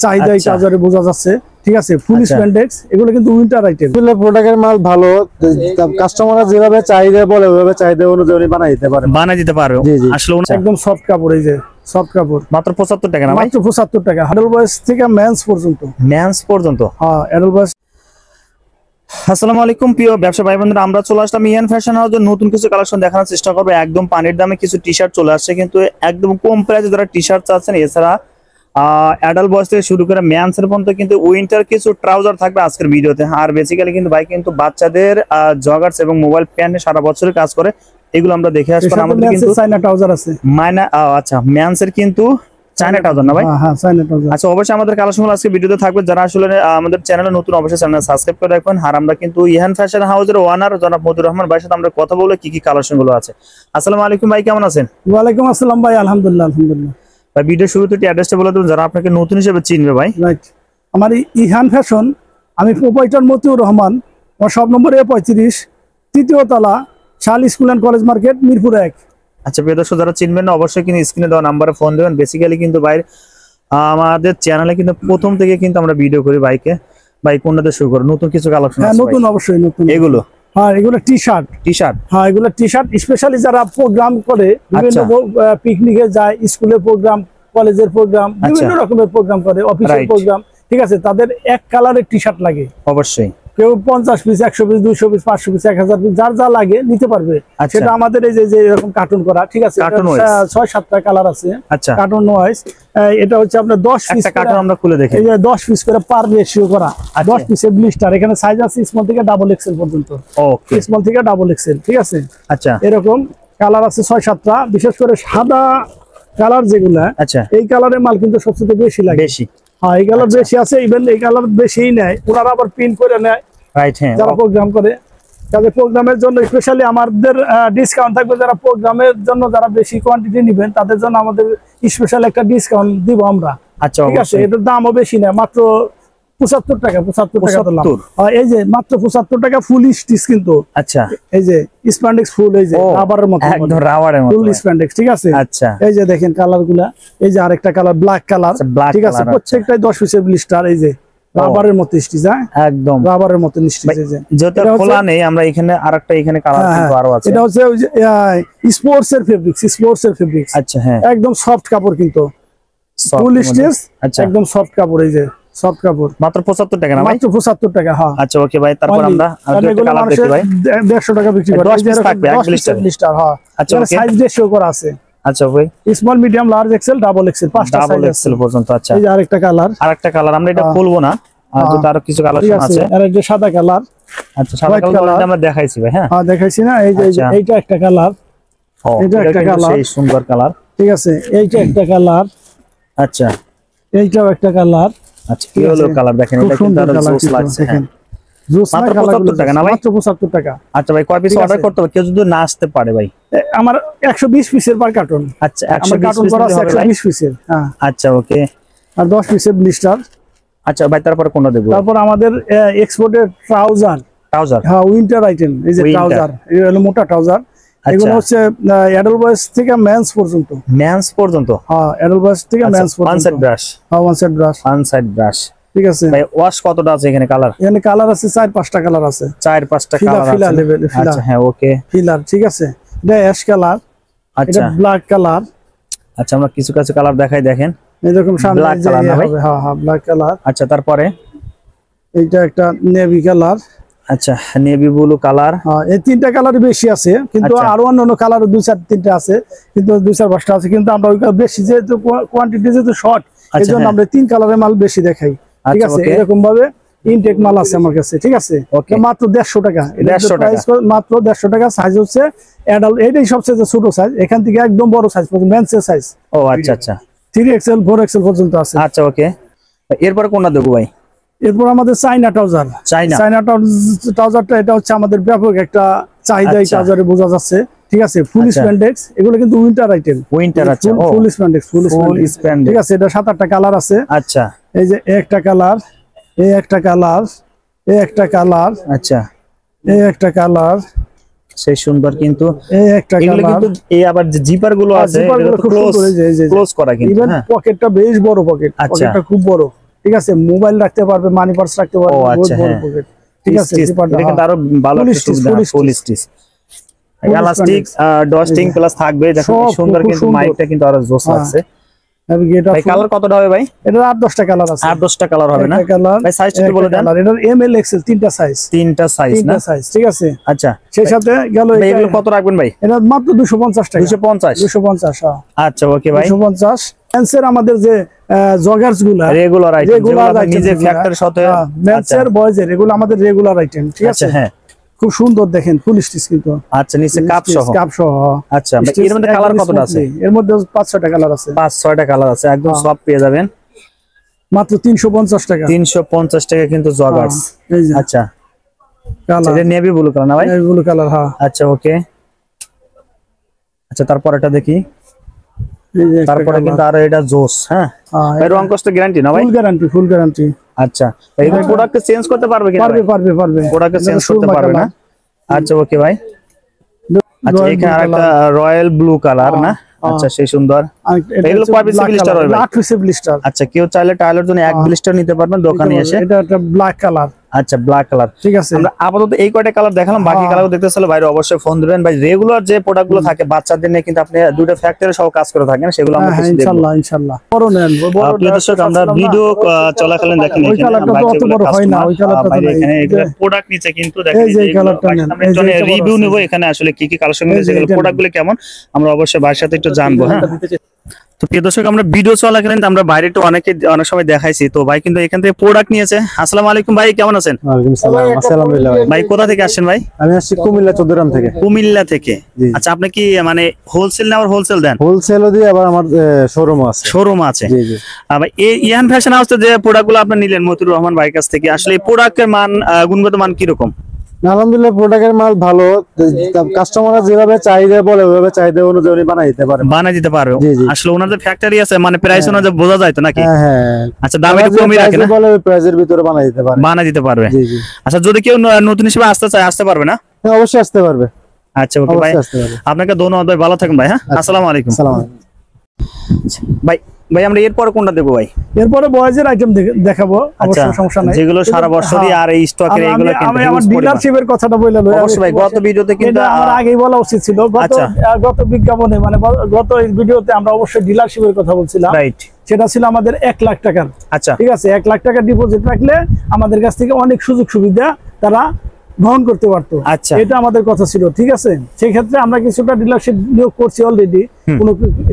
চাহিদা বাজারে বোঝা যাচ্ছে। ঠিক আছে, ফুল স্প্যান্ডেক্স এগুলো কিন্তু উইন্টার আইটেম। প্রোডাক্টের মাল ভালো, কাস্টমাররা যেভাবে চাহিদা বলে ওইভাবে চাহিদা অনুযায়ী বানাই দিতে পারবে। আসলে একদম সফট কাপড়, এই যে সফট কাপড় মাত্র 75 টাকা না? মাত্র 75 টাকা, অ্যাডাল্ট বয়স থেকে মেন্স পর্যন্ত। হ্যাঁ, অ্যাডাল্ট বয়স। আসসালামু আলাইকুম প্রিয় ব্যবসা ভাই বোনেরা, আমরা চলে আসলাম ইয়ান ফ্যাশন হাউসের নতুন কিছু কালেকশন দেখানোর চেষ্টা করবো। একদম পানির দামে কিছু টি শার্ট চলে আসছে, কিন্তু একদম কম প্রাইসে যারা টি শার্ট চাচ্ছেন, এছাড়া অ্যাডাল্ট বয়স থেকে শুরু করে ম্যানসের পর্যন্ত কিন্তু উইন্টার কিছু ট্রাউজার থাকবে আজকের ভিডিওতে। আর বেসিক্যালি কিন্তু ভাই কিন্তু বাচ্চাদের জগার্স এবং মোবাইল প্যান্ট সারা বছরের কাজ করে, এগুলো আমরা দেখে আসবো। আমাদের কিন্তু চায়না ট্রাউজার আছে, আচ্ছা ম্যানসের কিন্তু চায়না ট্রাউজার না ভাই? হ্যাঁ, চায়না ট্রাউজার। আচ্ছা, অবশ্যই আমাদের কালেকশনগুলো আজকে ভিডিওতে থাকবে। যারা আসলে আমাদের চ্যানেলে নতুন, অবশ্যই চ্যানেল সাবস্ক্রাইব করে রাখবেন। আর আমরা কিন্তু ইহান ফ্যাশন হাউসের ওনার জনাব মতিউর রহমান ভাইয়ের সাথে আমরা কথা বলে কি কি কালেকশন গুলো আছে। আসসালামু আলাইকুম ভাই, কেমন আছেন? ওয়ালাইকুম আসসালাম ভাই, আলহামদুলিল্লাহ। ভাই ভিডিও শুরুতে অ্যাড্রেসটা বলে দেবেন যারা আপনাকে নতুন হিসেবে চিনবে ভাই। রাইট, আমার ইহান ফ্যাশন, আমি প্রোপাইটার মতিউর রহমান। আমার সব নম্বর A35, তৃতীয় তলা, শাল school and college market, Mirpur 1। আচ্ছা প্রিয় দর্শক, যারা চিনবেন না অবশ্যই কিন্তু স্ক্রিনে দেওয়া নাম্বারে ফোন দেবেন। বেসিক্যালি কিন্তু ভাই আমাদের চ্যানেলে কিন্তু প্রথম থেকে কিন্তু আমরা ভিডিও করি বাইকে। ভাই কোনটাতে শুরু করব? নতুন কিছু কালেকশন আছে? নতুন, অবশ্যই নতুন। এগুলো? হ্যাঁ, এগুলো টি শার্ট। হ্যাঁ, এগুলো টি শার্ট স্পেশালি যারা প্রোগ্রাম করে, বিভিন্ন পিকনিকে যায়, স্কুলের প্রোগ্রাম, কলেজের প্রোগ্রাম, বিভিন্ন রকমের প্রোগ্রাম করে, অফিসের প্রোগ্রাম। ঠিক আছে, তাদের এক কালারের টি শার্ট লাগে অবশ্যই। কেউ 50 piece, 100 piece, 200 piece, 500 piece, 1000 piece, যার যা লাগে নিতে পারবে। সেটা আমাদের এই যে এরকম কার্টুন করা। ঠিক আছে, 6-7টা কালার আছে কার্টুন ওয়াইজ। এটা হচ্ছে আপনার 10 পিস কার্টুন, আমরা খুলে দেখি। এই যে 10 পিস করে পার রেশিও করা, 10 পিসের ব্লিস্টার। এখানে সাইজ আছে স্মল থেকে ডাবল এক্সেল পর্যন্ত। ওকে, স্মল থেকে ডাবল এক্সেল। ঠিক আছে, আচ্ছা, এরকম কালার আছে 6-7টা। বিশেষ করে সাদা কালার যেগুলা, এই কালারের মাল কিন্তু সবচেয়ে বেশি লাগে। হ্যাঁ, এই কালার বেশি আছে, ইভেন এই কালার বেশিই নেয়, ওনারা আবার প্রিন্ট করে নেয় যারা প্রোগ্রাম করে। তাদের প্রোগ্রামের জন্য স্পেশালি আমাদের ডিসকাউন্ট থাকবে। যারা প্রোগ্রামের জন্য যারা বেশি কোয়ান্টিটি নেবেন তাদের জন্য আমাদের স্পেশাল একটা ডিসকাউন্ট দিব আমরা। আচ্ছা, ঠিক আছে, এটার দামও বেশি না, মাত্র 75 টাকা। 75 টাকা দিলাম। এই যে মাত্র 75 টাকা ফুল স্টিচ কিন্তু। আচ্ছা, এই যে স্প্যান্ডেক্স ফুল, এই যে রাবারের মতো, একদম রাবারের মতো ফুল স্প্যান্ডেক্স। ঠিক আছে, আচ্ছা, এই যে দেখেন কালারগুলা। এই যে আরেকটা কালার ব্ল্যাক কালার। ঠিক আছে, প্রত্যেকটাই 10 পিসের ব্লিস্টার। এই যে রাবারের মতো স্টিচ, একদম রাবারের মতো স্টিচ। এই যে যেটা খোলা নেই, আমরা এখানে আরেকটা এখানে কালার কিন্তু আরো আছে। এটা হচ্ছে ওই যে স্পোর্টস এর ফেব্রিক্স। আচ্ছা, হ্যাঁ, একদম সফট কাপড় কিন্তু, ফুল স্টিচ, একদম সফট কাপড়। এই যে সফট কাপড়, মাত্র 75 টাকা না? মাত্র 75 টাকা। হ্যাঁ, আচ্ছা, ওকে ভাই। তারপর আমরা আরেকটা কালার দেখি ভাই। 150 টাকা বিক্রি করে। 10 পিস থাকবে, 10 ব্লিস্টার। হ্যাঁ, আচ্ছা, সাইজ রেশিও করা আছে। আচ্ছা ভাই, small, medium, large, XL, double XL, 5টা সাইজ এক্সেল পর্যন্ত। আচ্ছা, এই যে আরেকটা কালার, আমরা এটা খুলবো না, আর যদি আরো কিছু কালেকশন আছে। আর এই যে সাদা কালার। আচ্ছা, সাদা কালার আমরা দেখাইছি ভাই। হ্যাঁ, দেখাইছি না? এই যে এইটা একটা কালার, এটা একটা কালার, সেই সুন্দর কালার। ঠিক আছে, এইটা একটা কালার। আচ্ছা, এইটাও একটা কালার। আচ্ছা, কি হলো কালার দেখেন, এটা কিন্তু আরো জোস লাগছে। মাত্র 75 টাকা না ভাই? মাত্র 75 টাকা। আচ্ছা ভাই, কয় পিস অর্ডার করতে হবে কেউ যদি না আসতে পারে? ভাই আমার 120 পিসের পার কার্টন। আচ্ছা, 120 পিস করা আছে, 120 পিসের। হ্যাঁ, আচ্ছা, ওকে। আর 10 পিসের ব্লিস্টার। আচ্ছা ভাই, তারপরে কোনটা দেব? তারপর আমাদের এক্সপোর্টের ট্রাউজার। হ্যাঁ, উইন্টার আইটেম। এই যে ট্রাউজার, এটা হলো মোটা ট্রাউজার। এগুলো হচ্ছে অ্যাডাল্ট বয়স থেকে মেন্স পর্যন্ত। হ্যাঁ, অ্যাডাল্ট বয়স থেকে মেন্স পর্যন্ত। One side brush. হ্যাঁ, ওয়ান সাইড ব্রাশ। ঠিক আছে ভাই, ওয়াশ কতটা আছে এখানে? এখানে কালার আছে 4-5টা কালার আছে। 4-5টা কালার আছে। Filler level. আচ্ছা, হ্যাঁ, ওকে, ফিলার। ঠিক আছে, এটা অ্যাশ কালার, এটা ব্ল্যাক কালার। আচ্ছা, আমরা কিছু কালার দেখাই, দেখেন এরকম সামনে ব্ল্যাক কালার না ভাই? হ্যাঁ, ব্ল্যাক কালার। আচ্ছা, তারপরে এইটা একটা নেভি কালার। আচ্ছা, নেভি ব্লু কালার। হ্যাঁ, এই 3টা কালার বেশি আছে, কিন্তু আরো অন্যান্য কালার 2-4-3টা আছে, কিন্তু 2-4-5টা আছে, কিন্তু আমরা বেশি যেহেতু কোয়ান্টিটি যেহেতু শর্ট, এজন্য আমরা 3 কালারের মাল বেশি দেখাই। ঠিক আছে, এরকম ভাবে ইনটেক মাল আছে আমার কাছে। ঠিক আছে, মাত্র 150 টাকা। মাত্র 150 টাকা। সাইজ হচ্ছে অ্যাডাল্ট, এটাই সবচেয়ে ছোট সাইজ, এখান থেকে একদম বড় সাইজ পর্যন্ত মেন্সের সাইজ। ও আচ্ছা, আচ্ছা, 3XL 4XL পর্যন্ত আছে। আচ্ছা, ওকে। এরপর কোনটা দেবো ভাই? এরপর আমাদের চাইনা ট্রাউজার। চাইনা ট্রাউজারটা এটা হচ্ছে আমাদের ব্যাপক একটা চাহিদা বাজারে বোঝা যাচ্ছে। ঠিক আছে, ফুল স্প্যান্ডেক্স, এগুলো কিন্তু উইন্টার আইটেম। আচ্ছা, ফুল স্প্যান্ডেক্স। ঠিক আছে, এটা 7-8টা কালার আছে। আচ্ছা, এই যে একটা কালার, এই একটা কালার, এই একটা কালার। আচ্ছা, এই একটা কালার, সেই সুন্দর। কিন্তু এই একটা কালার, কিন্তু এই আবার যে জিপার গুলো আছে, এটা ক্লোজ করা, কিন্তু ইভেন পকেটটা বেশ বড় পকেট। পকেটটা খুব বড়। ঠিক আছে, মোবাইল রাখতে পারবে, মানি পার্স রাখতে পারবে, বড় পকেট, ঠিক আছে। এটা কিন্তু আরো ভালো সুবিধা, ফুল স্টিচ ইলাস্টিক ডস্টিং প্লাস থাকবে। দেখো সুন্দর, কিন্তু মাইকটা কিন্তু আরো জোস লাগছে। ভাই কালার কতটা হবে ভাই? এটা 8-10টা কালার আছে। 8-10টা কালার হবে না ভাই? সাইজটা একটু বলে দেন। এটার এম এল এক্সেল তিনটা সাইজ না? ঠিক আছে। আচ্ছা, সেই সাথে গেল এগুলো কত রাখবেন ভাই? এটা মাত্র 250 টাকা। 250 হ্যাঁ। আচ্ছা ওকে ভাই। 250 মেন্সের আমাদের যে জগার্স গুলা রেগুলার আইটেম, যেগুলো নিজে ফ্যাক্টরির সাথে মেন্সের বয়েজের, এগুলো আমাদের রেগুলার আইটেম, ঠিক আছে। হ্যাঁ, খুব সুন্দর দেখেন, ফুল স্টিচ কিন্তু। আচ্ছা, নিচে কাপ সহ। আচ্ছা, এর মধ্যে কালার কতটা আছে? এর মধ্যে 5-6টা কালার আছে। 5-6টা কালার আছে, একদম সব পেয়ে যাবেন মাত্র 350 টাকা। 350 টাকা কিন্তু জগার্স। আচ্ছা, কালার এটা নেভি ব্লু কালার না ভাই? নেভি ব্লু কালার, হ্যাঁ। আচ্ছা ওকে। আচ্ছা, তারপর এটা দেখি। তারপরে কিন্তু আর এটা জোস। হ্যাঁ, এর রং কষ্ট গ্যারান্টি না ভাই? Full guarantee. আচ্ছা, এই প্রোডাক্ট চেঞ্জ করতে পারবে কি? পারবে। প্রোডাক্ট চেঞ্জ করতে পারবে না? আচ্ছা ওকে ভাই। আচ্ছা, এখানে আরেকটা রয়্যাল ব্লু কালার না? আচ্ছা, সেই সুন্দর। এগুলো কয় পিস ব্লিস্টার হবে? 8 পিস ব্লিস্টার। আচ্ছা, কেউ চাইলে টাইলের জন্য এক ব্লিস্টার নিতে পারবেন দোকানে এসে। এটা একটা ব্ল্যাক কালার। আচ্ছা, ব্ল্যাক কালার, ঠিক আছে। আমরা আপাতত এই কয়টা কালার দেখালাম, বাকি কালার দেখতে চাইলে বাইরে অবশ্যই ফোন দিবেন ভাই। রেগুলার যে প্রোডাক্ট গুলো থাকে বাচ্চাদের নিয়ে কিন্তু আপনি দুটো ফ্যাক্টরি সহ কাজ করে থাকেন, সেগুলো আমরা কিছু দেখব ইনশাআল্লাহ। বড় নেন, প্রিয় দর্শক, আমরা ভিডিও চলাকালীন দেখেন ওই কালারটা তো অত বড় হয় না, ওই কালারটা তো এখানে এগুলো প্রোডাক্ট নিচে কিন্তু দেখেন এই কালারটা নেন। আমরা একটু রিভিউ নেব এখানে, আসলে কি কি কালেকশন আছে, সেগুলো প্রোডাক্টগুলো কেমন আমরা অবশ্যই ভাইয়ের সাথে একটু জানবো। হ্যাঁ, তো প্রিয় দর্শক, আমরা ভিডিও চলাকালীন আমরা বাইরে তো অনেক সময় দেখাইছি, তো ভাই কিন্তু এখান থেকে প্রোডাক্ট নিয়েছে। আসসালামু আলাইকুম ভাই, কেমন আছেন? ওয়ালাইকুম আসসালাম। আলহামদুলিল্লাহ ভাই। ভাই কোথা থেকে আসছেন ভাই? আমি আসছি কুমিল্লা চৌদ্দগ্রাম থেকে। কুমিল্লা থেকে। আচ্ছা, আপনি কি মানে হোলসেল না হোলসেল দেন? হোলসেলও দিই, আবার আমার শোরুমও আছে। শোরুম আছে। জি জি। ভাই এই ইয়ান ফ্যাশন হাউসে যে প্রোডাক্টগুলো আপনি নিলেন মতিউর রহমান ভাইয়ের কাছ থেকে, আসলে এই প্রোডাক্টের মান, গুণগত মান কি রকম? আলহামদুলিল্লাহ, প্রোডাক্টের মাল ভালো। কাস্টমাররা যেভাবে চাহিদা বলে ওইভাবে চাহিদা অনুযায়ী উনি বানাই দিতে পারে। আসলে ওনাদের ফ্যাক্টরি আছে, মানে প্রাইস অনুযায়ী বোঝা যায় তো নাকি? হ্যাঁ। আচ্ছা, দাম একটু কমই রাখে না? বলে ওই প্রাইসের ভিতরে বানাই দিতে পারবে। জি জি। আচ্ছা, যদি কেউ নতুন হিসেবে আসতে চায় আসতে পারবে না? হ্যাঁ, অবশ্যই আসতে পারবে। আচ্ছা ওকে ভাই, আপনাকে ধন্যবাদ ভাই, ভালো থাকেন ভাই। হ্যাঁ, আসসালামু আলাইকুম। আসসালামু আলাইকুম ভাই আমরা এরপরে কোনটা দেবো ভাই? এরপরে বয়েজের আইটেম দেখাবো, অবশ্যই সমস্যা নাই, যেগুলো সারা বছরই আর এই স্টকের এগুলো কিন্তু আমি আমার ডিলারশিপের কথাটা বলে লই। অবশ্যই ভাই, গত ভিডিওতে কিন্তু আমার আগেই বলা উচিত ছিল। গত বিজ্ঞাপনে, মানে গত ভিডিওতে আমরা অবশ্যই ডিলারশিপের কথা বলছিলাম। রাইট, সেটা ছিল আমাদের 1 লাখ টাকার। আচ্ছা, ঠিক আছে, 1 লাখ টাকা ডিপোজিট রাখলে আমাদের কাছ থেকে অনেক সুযোগ সুবিধা তারা গ্রহণ করতে পারতো। আচ্ছা, এটা আমাদের কথা ছিল। ঠিক আছে, সেই ক্ষেত্রে আমরা কিছুটা ডিলারশিপ নিয়োগ করছি অলরেডি,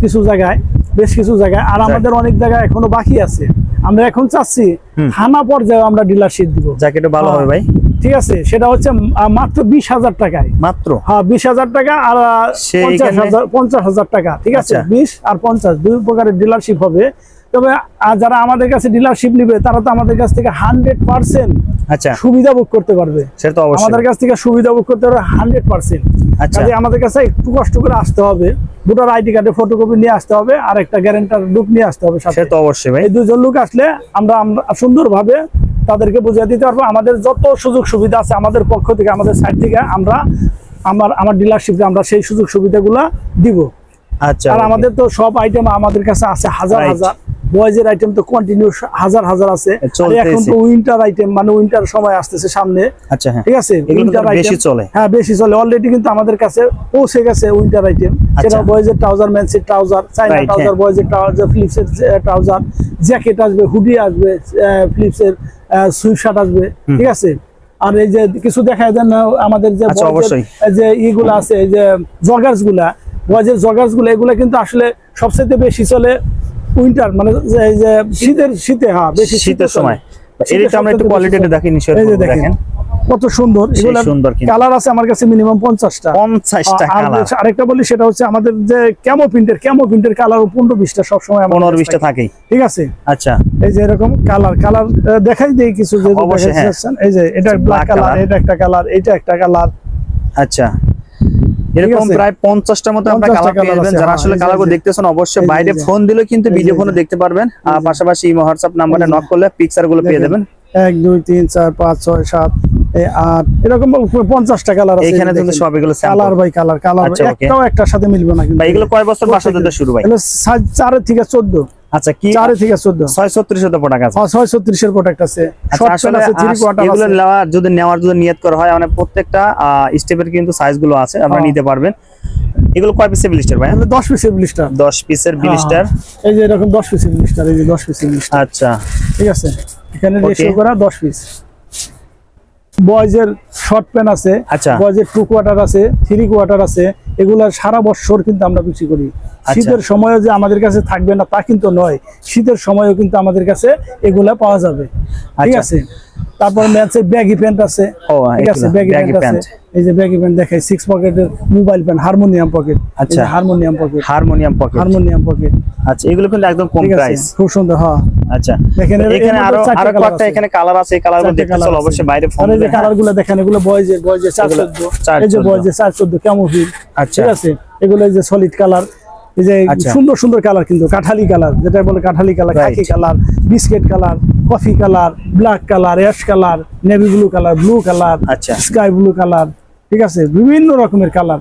কিছু জায়গায়, বেশ কিছু জায়গায়, আর আমাদের অনেক জায়গায় এখনো বাকি আছে। আমরা এখন চাচ্ছি থানা পর্যায়ে আমরা ডিলারশিপ দিব, যাকে এটা ভালো হবে ভাই। ঠিক আছে, সেটা হচ্ছে মাত্র 20,000 টাকায়। মাত্র? হ্যাঁ, 20,000 টাকা আর 50,000 টাকা। ঠিক আছে, 20 আর 50 দুই প্রকারের ডিলারশিপ হবে। তবে যারা আমাদের কাছে ডিলারশিপ নিবে তারা তো আমাদের কাছ থেকে 100% আচ্ছা সুবিধা ভোগ করতে পারবে। সেটা তো অবশ্যই আমাদের কাছ থেকে সুবিধা ভোগ করতে পারবে 100%। আচ্ছা, আমাদের কাছে একটু কষ্ট করে আসতে হবে, ভোটার আইডি কার্ডের ফটোকপি নিয়ে আসতে হবে, আর একটা গ্যারান্টার লুক নিয়ে আসতে হবে। সেটা তো অবশ্যই ভাই। এই দুজন লোক আসলে আমরা সুন্দরভাবে তাদেরকে বুঝিয়ে দিতে পারবো আমাদের যত সুযোগ সুবিধা আছে আমাদের পক্ষ থেকে, আমাদের সাইড থেকে আমরা আমার ডিলারশিপে আমরা সেই সুযোগ সুবিধাগুলো দিব। আচ্ছা, আর আমাদের তো সব আইটেম আমাদের কাছে আছে হাজার হাজার। বয়েজের আইটেম তো কন্টিনিউ হাজার হাজার আছে। এখন তো উইন্টার আইটেম, মানে উইন্টার সময় আসতেছে সামনে। আচ্ছা, ঠিক আছে, উইন্টার বেশি চলে। হ্যাঁ, বেশি চলে। অলরেডি কিন্তু আমাদের কাছে পৌঁছে গেছে উইন্টার আইটেম। সেটা বয়েজের ট্রাউজার, মেন্সের ট্রাউজার, চাইনা ট্রাউজার, বয়েজের ট্রাউজার, ফিলিপসের ট্রাউজার, জ্যাকেট আসবে, হুডি আসবে, ফিলিপসের সুইফট শার্ট আসবে। ঠিক আছে, আর এই যে কিছু দেখায় দেন আমাদের যে ইগুলো আছে, এই যে জগার্স গুলা, বয়েজের জগার্স গুলো, এগুলো কিন্তু আসলে সবচেয়ে বেশি চলে উইন্টার, মানে এই যে শীতে। হ্যাঁ, বেশি শীতের সময়। এটা আমরা একটু কোয়ালিটিটা দেখি, নিশ্চয়ই দেখেন কত সুন্দর। এগুলো কালার আছে আমার কাছে মিনিমাম 50টা। কালার। আরেকটা বলি, সেটা হচ্ছে আমাদের যে ক্যামো প্রিন্টের কালার 15-20টা সব সময় 15-20টা থাকেই। ঠিক আছে, আচ্ছা, এই যে এরকম কালার দেখাই দেই কিছু, যে এই যে এটা ব্ল্যাক কালার, এটা একটা কালার, এটা একটা কালার। আচ্ছা, এরকম প্রায় 50টার মতো আমরা কালার পেয়ে যাবেন। যারা আসলে কালারগুলো দেখতেছেন অবশ্যই বাইরে ফোন দিলে কিন্তু ভিডিও ফোনে দেখতে পারবেন, আর পাশাপাশি ইমো হোয়াটসঅ্যাপ নাম্বারে নক করলে পিকচারগুলো পেয়ে যাবেন। 1 2 3 4 5 6 7 8 এরকম 50টা কালার আছে এখানে। কিন্তু সব এগুলো কালার বাই কালার, একটাও একটার সাথে মিলবে না। কিন্তু ভাই এগুলো কয় বছর বাসা দিতে শুরু ভাই? এগুলো 4 থেকে 14। আচ্ছা কি 4 থেকে 14 636 এর প্রোডাক্ট আছে। 636 এর প্রোডাক্ট আছে। আচ্ছা আসলে এগুলো নেওয়ার যদি নিয়ত করা হয় মানে প্রত্যেকটা স্টেপের কিন্তু সাইজ গুলো আছে, আপনারা নিতে পারবেন। এগুলো কয় পিসের ব্লিস্টার ভাই? 10 পিসের ব্লিস্টার। 10 পিসের ব্লিস্টার। এই যে এরকম 10 পিসের ব্লিস্টার, এই যে 10 পিসের ব্লিস্টার। আচ্ছা ঠিক আছে, এখানে রেশিও করা 10 পিস। বয়েজের শর্ট প্যান্ট আছে, আচ্ছা বয়েজের 2 কোয়ার্টার আছে, 3 কোয়ার্টার আছে। এগুলা সারা বছর কিন্তু আমরা বিক্রি করি। শীতের সময় যে আমাদের কাছে থাকবে না তা কিন্তু নয়, শীতের সময়ও কিন্তু আমাদের কাছে এগুলা পাওয়া যাবে। ঠিক আছে, তারপর ম্যাচের ব্যাগি প্যান্ট আছে। ঠিক আছে, ব্যাগি প্যান্ট আছে। এই যে ব্যাগি প্যান্ট দেখাই, 6 পকেটের মোবাইল প্যান্ট, হারমোনিয়াম পকেট। আচ্ছা, harmonium pocket, harmonium pocket, harmonium pocket. আচ্ছা, এগুলো কিন্তু একদম কম প্রাইস, খুব সুন্দর। হ্যাঁ, আচ্ছা, দেখেন এখানে আরো কয়েকটা এখানে কালার আছে। এই কালারগুলো দেখতে চলো অবশ্যই বাইরে ফোন। এই যে কালারগুলো দেখেন, এগুলো বয়েজের 414। এই যে বয়েজের 414 ক্যামোফিল। আচ্ছা, ঠিক আছে, এগুলো এই যে সলিড কালার, এই যে সুন্দর সুন্দর কালার কিন্তু কাঠালি কালার, যেটা বলে কাঠালি কালার, খাকি colour, biscuit colour, coffee colour, black colour, ash colour, navy blue colour, blue colour, আচ্ছা, স্কাই ব্লু কালার। ঠিক আছে, বিভিন্ন রকমের কালার।